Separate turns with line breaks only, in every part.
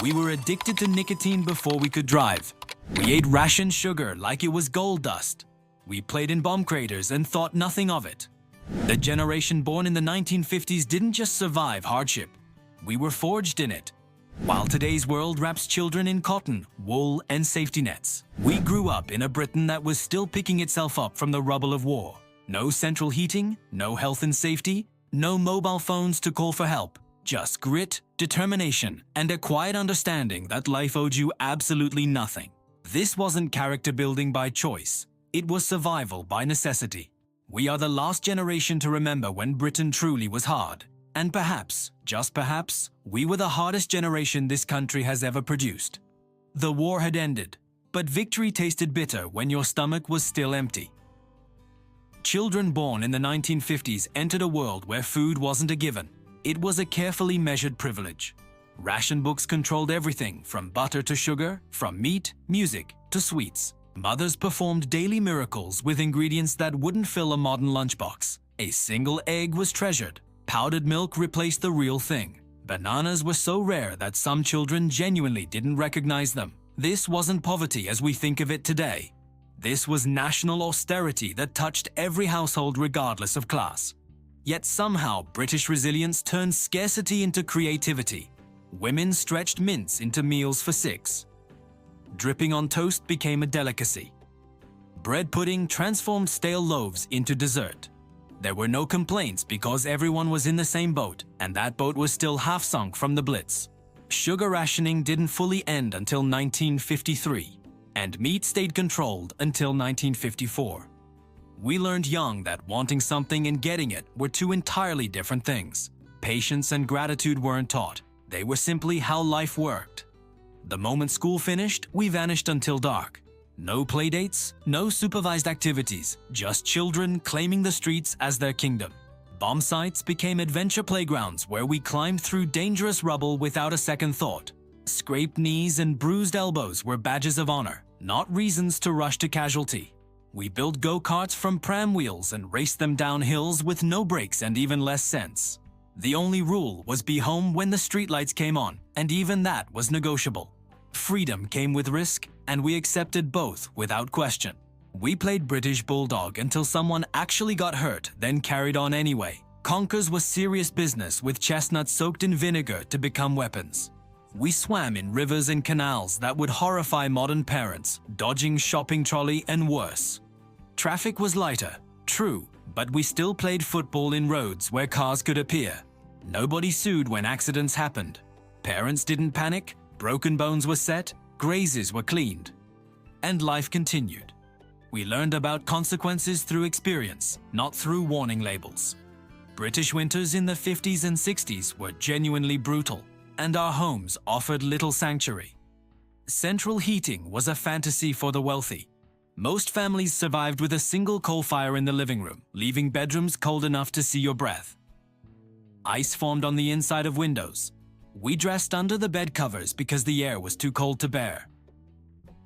We were addicted to nicotine before we could drive. We ate ration sugar like it was gold dust. We played in bomb craters and thought nothing of it. The generation born in the 1950s didn't just survive hardship. We were forged in it. While today's world wraps children in cotton, wool, and safety nets, we grew up in a Britain that was still picking itself up from the rubble of war. No central heating, no health and safety, no mobile phones to call for help. Just grit, determination, and a quiet understanding that life owed you absolutely nothing. This wasn't character building by choice. It was survival by necessity. We are the last generation to remember when Britain truly was hard. And perhaps, just perhaps, we were the hardest generation this country has ever produced. The war had ended, but victory tasted bitter when your stomach was still empty. Children born in the 1950s entered a world where food wasn't a given. It was a carefully measured privilege. Ration books controlled everything from butter to sugar, from meat, music, to sweets. Mothers performed daily miracles with ingredients that wouldn't fill a modern lunchbox. A single egg was treasured. Powdered milk replaced the real thing. Bananas were so rare that some children genuinely didn't recognize them. This wasn't poverty as we think of it today. This was national austerity that touched every household regardless of class. Yet somehow British resilience turned scarcity into creativity. Women stretched mince into meals for six. Dripping on toast became a delicacy. Bread pudding transformed stale loaves into dessert. There were no complaints because everyone was in the same boat, and that boat was still half sunk from the Blitz. Sugar rationing didn't fully end until 1953, and meat stayed controlled until 1954. We learned young that wanting something and getting it were two entirely different things. Patience and gratitude weren't taught. They were simply how life worked. The moment school finished, we vanished until dark. No playdates, no supervised activities, just children claiming the streets as their kingdom. Bomb sites became adventure playgrounds where we climbed through dangerous rubble without a second thought. Scraped knees and bruised elbows were badges of honor, not reasons to rush to casualty. We built go-karts from pram wheels and raced them down hills with no brakes and even less sense. The only rule was be home when the streetlights came on, and even that was negotiable. Freedom came with risk, and we accepted both without question. We played British Bulldog until someone actually got hurt, then carried on anyway. Conkers was serious business with chestnuts soaked in vinegar to become weapons. We swam in rivers and canals that would horrify modern parents, dodging shopping trolley and worse. Traffic was lighter, true, but we still played football in roads where cars could appear. Nobody sued when accidents happened. Parents didn't panic, broken bones were set, grazes were cleaned. And life continued. We learned about consequences through experience, not through warning labels. British winters in the 50s and 60s were genuinely brutal, and our homes offered little sanctuary. Central heating was a fantasy for the wealthy. Most families survived with a single coal fire in the living room, leaving bedrooms cold enough to see your breath. Ice formed on the inside of windows. We dressed under the bed covers because the air was too cold to bear.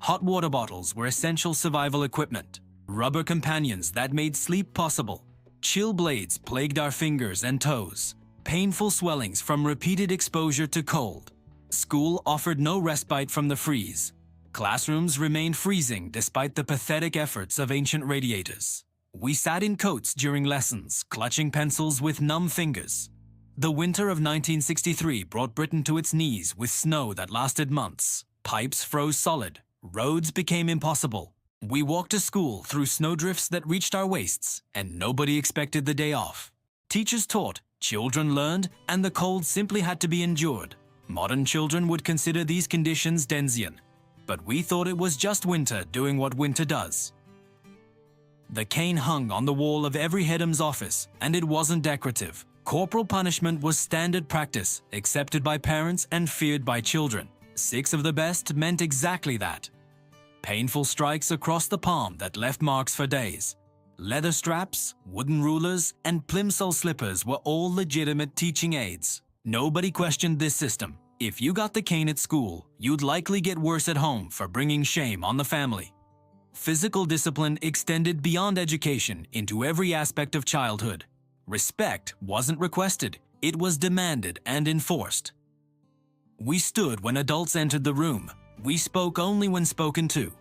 Hot water bottles were essential survival equipment, rubber companions that made sleep possible. Chill blades plagued our fingers and toes, painful swellings from repeated exposure to cold. School offered no respite from the freeze. Classrooms remained freezing despite the pathetic efforts of ancient radiators. We sat in coats during lessons, clutching pencils with numb fingers. The winter of 1963 brought Britain to its knees with snow that lasted months. Pipes froze solid. Roads became impossible. We walked to school through snowdrifts that reached our waists, and nobody expected the day off. Teachers taught, children learned, and the cold simply had to be endured. Modern children would consider these conditions Denzian, but we thought it was just winter doing what winter does. The cane hung on the wall of every headham's office, and it wasn't decorative. Corporal punishment was standard practice, accepted by parents and feared by children. 6 of the best meant exactly that. Painful strikes across the palm that left marks for days. Leather straps, wooden rulers, and plimsoll slippers were all legitimate teaching aids. Nobody questioned this system. If you got the cane at school, you'd likely get worse at home for bringing shame on the family. Physical discipline extended beyond education into every aspect of childhood. Respect wasn't requested, it was demanded and enforced. We stood when adults entered the room. We spoke only when spoken to.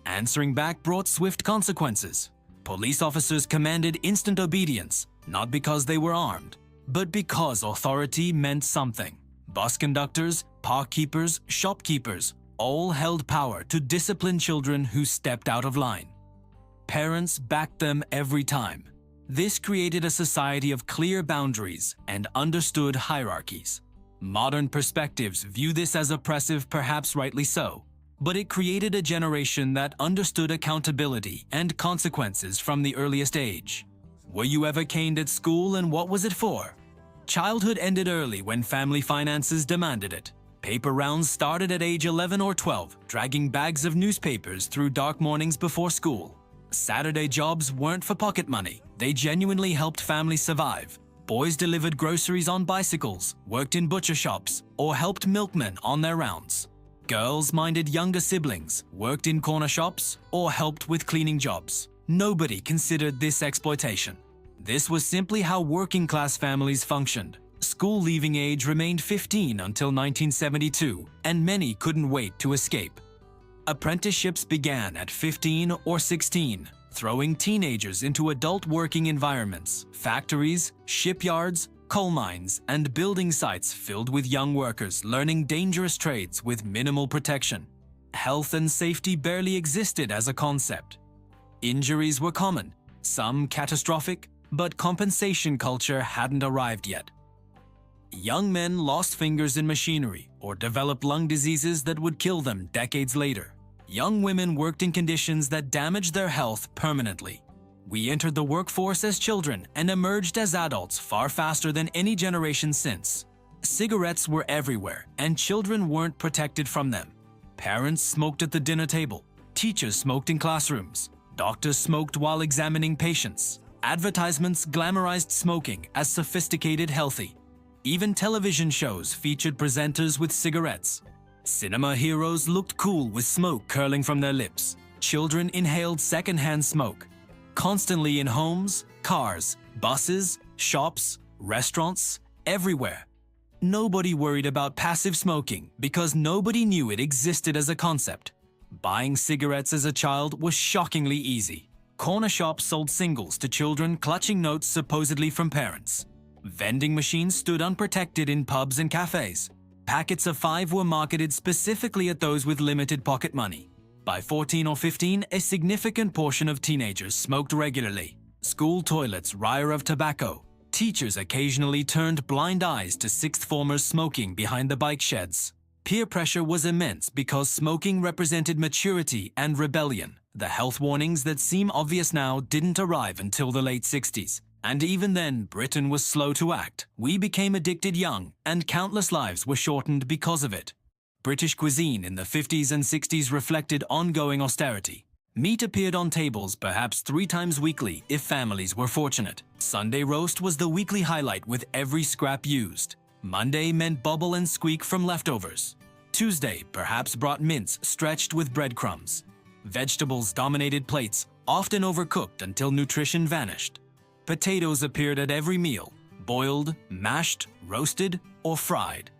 Answering back brought swift consequences. Police officers commanded instant obedience, not because they were armed, but because authority meant something. Bus conductors, park keepers, shopkeepers all held power to discipline children who stepped out of line. Parents backed them every time. This created a society of clear boundaries and understood hierarchies. Modern perspectives view this as oppressive, perhaps rightly so, but it created a generation that understood accountability and consequences from the earliest age. Were you ever caned at school, and what was it for? Childhood ended early when family finances demanded it. Paper rounds started at age 11 or 12, dragging bags of newspapers through dark mornings before school. Saturday jobs weren't for pocket money, they genuinely helped families survive. Boys delivered groceries on bicycles, worked in butcher shops, or helped milkmen on their rounds. Girls minded younger siblings, worked in corner shops, or helped with cleaning jobs. Nobody considered this exploitation. This was simply how working-class families functioned. School leaving age remained 15 until 1972, and many couldn't wait to escape. Apprenticeships began at 15 or 16, throwing teenagers into adult working environments, factories, shipyards, coal mines, and building sites filled with young workers learning dangerous trades with minimal protection. Health and safety barely existed as a concept. Injuries were common, some catastrophic, but compensation culture hadn't arrived yet. Young men lost fingers in machinery or developed lung diseases that would kill them decades later. Young women worked in conditions that damaged their health permanently. We entered the workforce as children and emerged as adults far faster than any generation since. Cigarettes were everywhere, and children weren't protected from them. Parents smoked at the dinner table. Teachers smoked in classrooms. Doctors smoked while examining patients. Advertisements glamorized smoking as sophisticated healthy. Even television shows featured presenters with cigarettes. Cinema heroes looked cool with smoke curling from their lips. Children inhaled secondhand smoke. Constantly in homes, cars, buses, shops, restaurants, everywhere. Nobody worried about passive smoking because nobody knew it existed as a concept. Buying cigarettes as a child was shockingly easy. Corner shops sold singles to children clutching notes supposedly from parents. Vending machines stood unprotected in pubs and cafes. Packets of 5 were marketed specifically at those with limited pocket money. By 14 or 15, a significant portion of teenagers smoked regularly. School toilets reek of tobacco. Teachers occasionally turned blind eyes to sixth formers smoking behind the bike sheds. Peer pressure was immense because smoking represented maturity and rebellion. The health warnings that seem obvious now didn't arrive until the late 60s. And even then, Britain was slow to act. We became addicted young, and countless lives were shortened because of it. British cuisine in the 50s and 60s reflected ongoing austerity. Meat appeared on tables perhaps 3 times weekly if families were fortunate. Sunday roast was the weekly highlight with every scrap used. Monday meant bubble and squeak from leftovers. Tuesday perhaps brought mince stretched with breadcrumbs. Vegetables dominated plates, often overcooked until nutrition vanished. Potatoes appeared at every meal, boiled, mashed, roasted, or fried.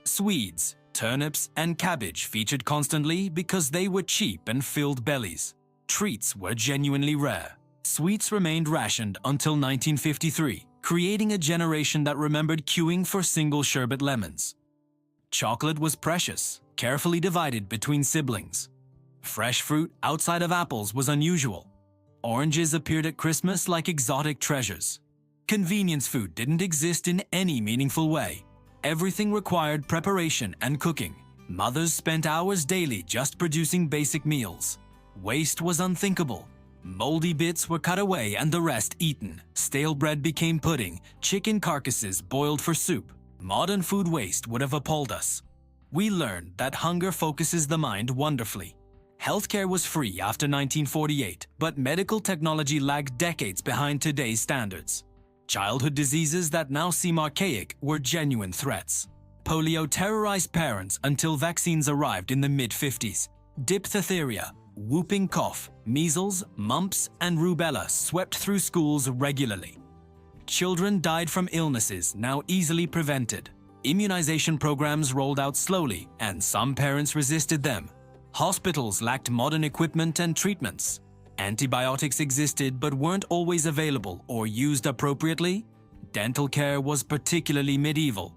Swedes, turnips, and cabbage featured constantly because they were cheap and filled bellies. Treats were genuinely rare. Sweets remained rationed until 1953, creating a generation that remembered queuing for single sherbet lemons. Chocolate was precious, carefully divided between siblings. Fresh fruit outside of apples was unusual. Oranges appeared at Christmas like exotic treasures. Convenience food didn't exist in any meaningful way. Everything required preparation and cooking. Mothers spent hours daily just producing basic meals. Waste was unthinkable. Moldy bits were cut away and the rest eaten. Stale bread became pudding, chicken carcasses boiled for soup. Modern food waste would have appalled us. We learned that hunger focuses the mind wonderfully. Healthcare was free after 1948, but medical technology lagged decades behind today's standards. Childhood diseases that now seem archaic were genuine threats. Polio terrorized parents until vaccines arrived in the mid-50s. Diphtheria, whooping cough, measles, mumps, and rubella swept through schools regularly. Children died from illnesses now easily prevented. Immunization programs rolled out slowly, and some parents resisted them. Hospitals lacked modern equipment and treatments. Antibiotics existed but weren't always available or used appropriately. Dental care was particularly medieval.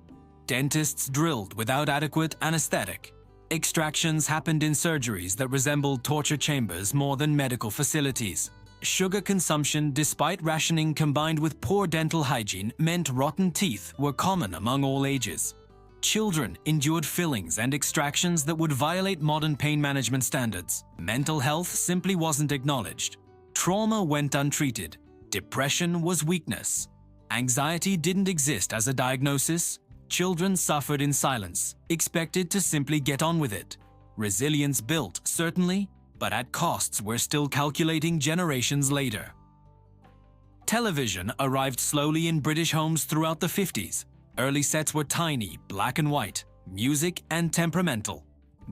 Dentists drilled without adequate anesthetic. Extractions happened in surgeries that resembled torture chambers more than medical facilities. Sugar consumption, despite rationing combined with poor dental hygiene, meant rotten teeth were common among all ages. Children endured fillings and extractions that would violate modern pain management standards. Mental health simply wasn't acknowledged. Trauma went untreated. Depression was weakness. Anxiety didn't exist as a diagnosis. Children suffered in silence, expected to simply get on with it. Resilience built, certainly, but at costs we're still calculating generations later. Television arrived slowly in British homes throughout the 50s. Early sets were tiny, black and white, music and temperamental.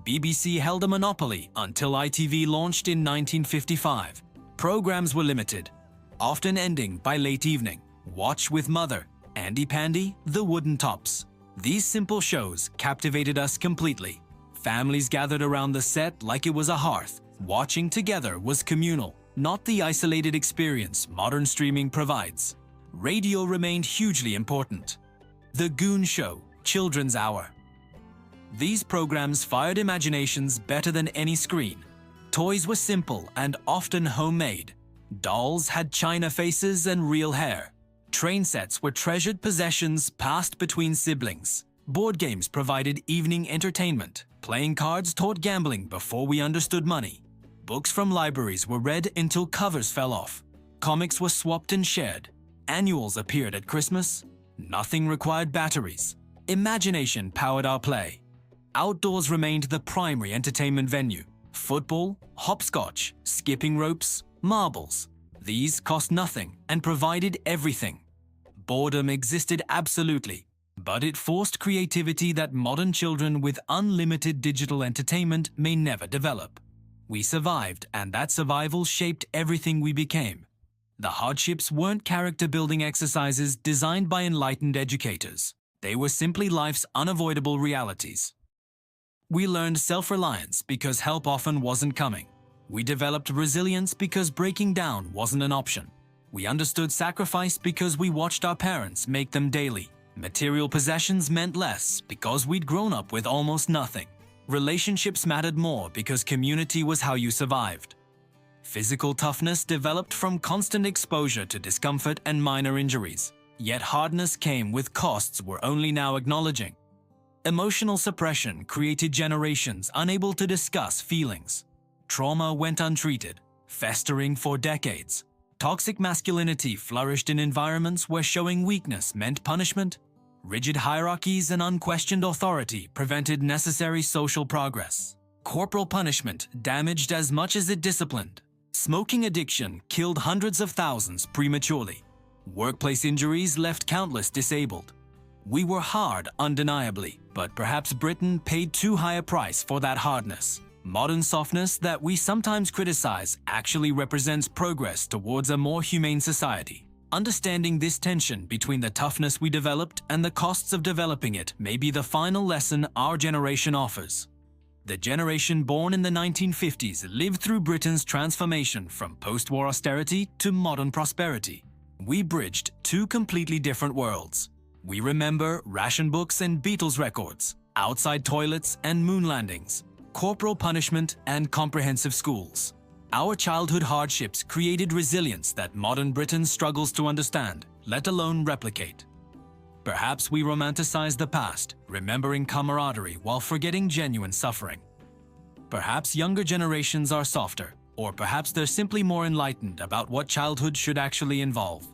BBC held a monopoly until ITV launched in 1955. Programs were limited, often ending by late evening. Watch with Mother, Andy Pandy, The Wooden Tops. These simple shows captivated us completely. Families gathered around the set like it was a hearth. Watching together was communal, not the isolated experience modern streaming provides. Radio remained hugely important. The Goon Show, Children's Hour. These programs fired imaginations better than any screen. Toys were simple and often homemade. Dolls had china faces and real hair. Train sets were treasured possessions passed between siblings. Board games provided evening entertainment. Playing cards taught gambling before we understood money. Books from libraries were read until covers fell off. Comics were swapped and shared. Annuals appeared at Christmas. Nothing required batteries. Imagination powered our play. Outdoors remained the primary entertainment venue. Football, hopscotch, skipping ropes, marbles. These cost nothing and provided everything. Boredom existed absolutely, but it forced creativity that modern children with unlimited digital entertainment may never develop. We survived, and that survival shaped everything we became. The hardships weren't character-building exercises designed by enlightened educators. They were simply life's unavoidable realities. We learned self-reliance because help often wasn't coming. We developed resilience because breaking down wasn't an option. We understood sacrifice because we watched our parents make them daily. Material possessions meant less because we'd grown up with almost nothing. Relationships mattered more because community was how you survived. Physical toughness developed from constant exposure to discomfort and minor injuries. Yet hardness came with costs we're only now acknowledging. Emotional suppression created generations unable to discuss feelings. Trauma went untreated, festering for decades. Toxic masculinity flourished in environments where showing weakness meant punishment. Rigid hierarchies and unquestioned authority prevented necessary social progress. Corporal punishment damaged as much as it disciplined. Smoking addiction killed hundreds of thousands prematurely. Workplace injuries left countless disabled. We were hard, undeniably, but perhaps Britain paid too high a price for that hardness. Modern softness that we sometimes criticize actually represents progress towards a more humane society. Understanding this tension between the toughness we developed and the costs of developing it may be the final lesson our generation offers. The generation born in the 1950s lived through Britain's transformation from post-war austerity to modern prosperity. We bridged two completely different worlds. We remember ration books and Beatles records, outside toilets and moon landings, corporal punishment and comprehensive schools. Our childhood hardships created resilience that modern Britain struggles to understand, let alone replicate. Perhaps we romanticize the past, remembering camaraderie while forgetting genuine suffering. Perhaps younger generations are softer, or perhaps they're simply more enlightened about what childhood should actually involve.